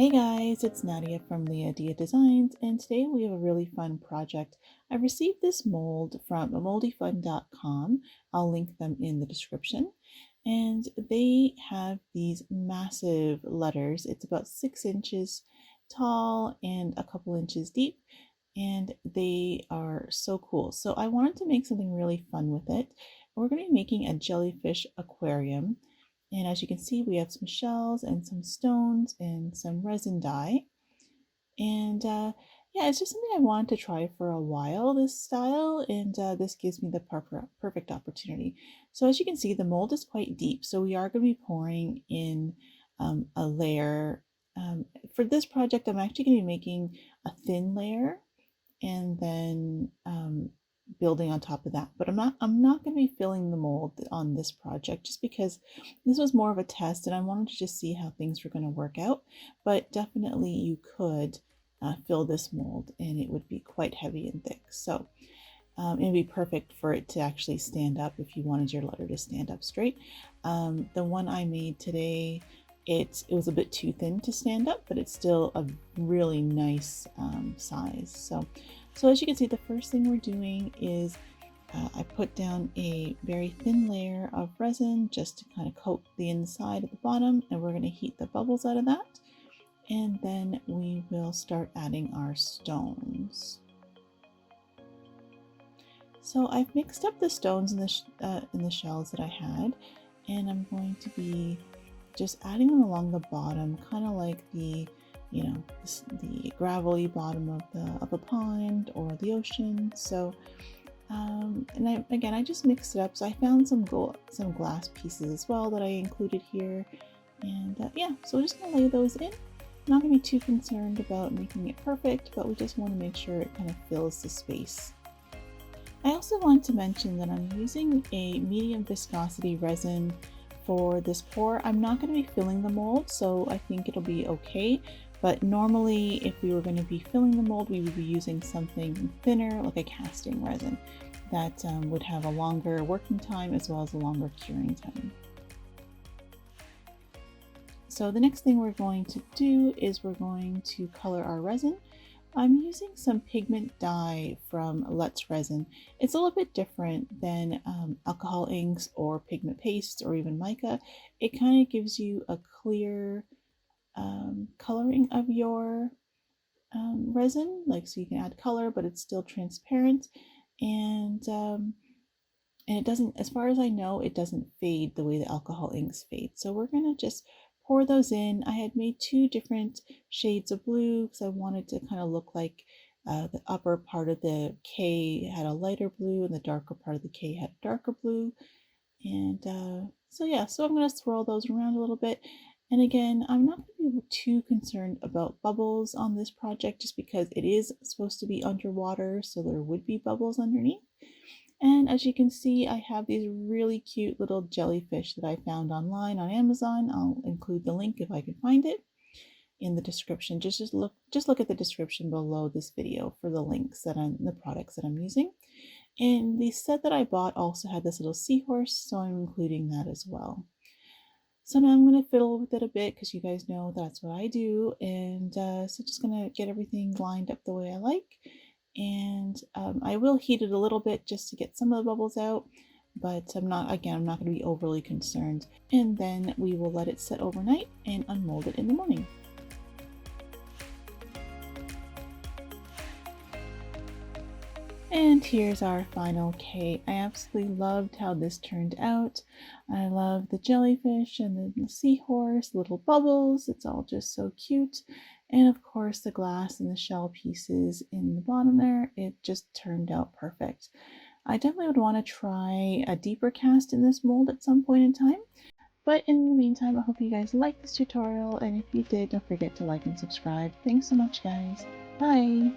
Hey guys, it's Nadia from LiaDia Designs, and today we have a really fun project. I received this mold from moldyfun.com. I'll link them in the description. And they have these massive letters. It's about 6 inches tall and a couple inches deep, and they are so cool. So I wanted to make something really fun with it. We're going to be making a jellyfish aquarium. And as you can see, we have some shells and some stones and some resin dye. And yeah, it's just something I wanted to try for a while, this style, and this gives me the perfect opportunity. So as you can see, the mold is quite deep, so we are going to be pouring in a layer. For this project, I'm actually going to be making a thin layer and then building on top of that. But I'm not going to be filling the mold on this project just because this was more of a test and I wanted to just see how things were going to work out. But definitely you could fill this mold and it would be quite heavy and thick. So it'd be perfect for it to actually stand up if you wanted your letter to stand up straight. The one I made today, it was a bit too thin to stand up, but it's still a really nice size. So as you can see, the first thing we're doing is I put down a very thin layer of resin just to kind of coat the inside at the bottom, and we're going to heat the bubbles out of that. And then we will start adding our stones. So I've mixed up the stones in the shells that I had, and I'm going to be just adding them along the bottom, kind of like the the gravelly bottom of a pond or the ocean. So and I just mixed it up. So I found some glass pieces as well that I included here, and yeah, so we're just gonna lay those in. I'm not gonna be too concerned about making it perfect, but we just want to make sure it kind of fills the space. I also want to mention that I'm using a medium viscosity resin for this pour. I'm not going to be filling the mold, so I think it'll be okay. But normally, if we were going to be filling the mold, we would be using something thinner, like a casting resin, that would have a longer working time as well as a longer curing time. So the next thing we're going to do is we're going to color our resin. I'm using some pigment dye from Let's Resin. It's a little bit different than alcohol inks or pigment pastes or even mica. It kind of gives you a clear coloring of your resin, like so you can add color, but it's still transparent, and it doesn't, as far as I know, it doesn't fade the way the alcohol inks fade. So we're gonna just pour those in. I had made 2 different shades of blue because I wanted to kind of look like the upper part of the K had a lighter blue and the darker part of the K had darker blue. And so yeah, so I'm going to swirl those around a little bit. And again, I'm not going to be too concerned about bubbles on this project just because it is supposed to be underwater, so there would be bubbles underneath. And as you can see, I have these really cute little jellyfish that I found online on Amazon. I'll include the link if I can find it in the description. Just look at the description below this video for the links the products that I'm using. And the set that I bought also had this little seahorse, so I'm including that as well. So now I'm going to fiddle with it a bit because you guys know that's what I do. And so just going to get everything lined up the way I like. And I will heat it a little bit just to get some of the bubbles out, but I'm not going to be overly concerned. And then we will let it set overnight and unmold it in the morning. And here's our final K. I absolutely loved how this turned out. I love the jellyfish and the seahorse, little bubbles. It's all just so cute. And of course the glass and the shell pieces in the bottom there. It just turned out perfect. I definitely would want to try a deeper cast in this mold at some point in time. But in the meantime, I hope you guys liked this tutorial. And if you did, don't forget to like and subscribe. Thanks so much, guys. Bye!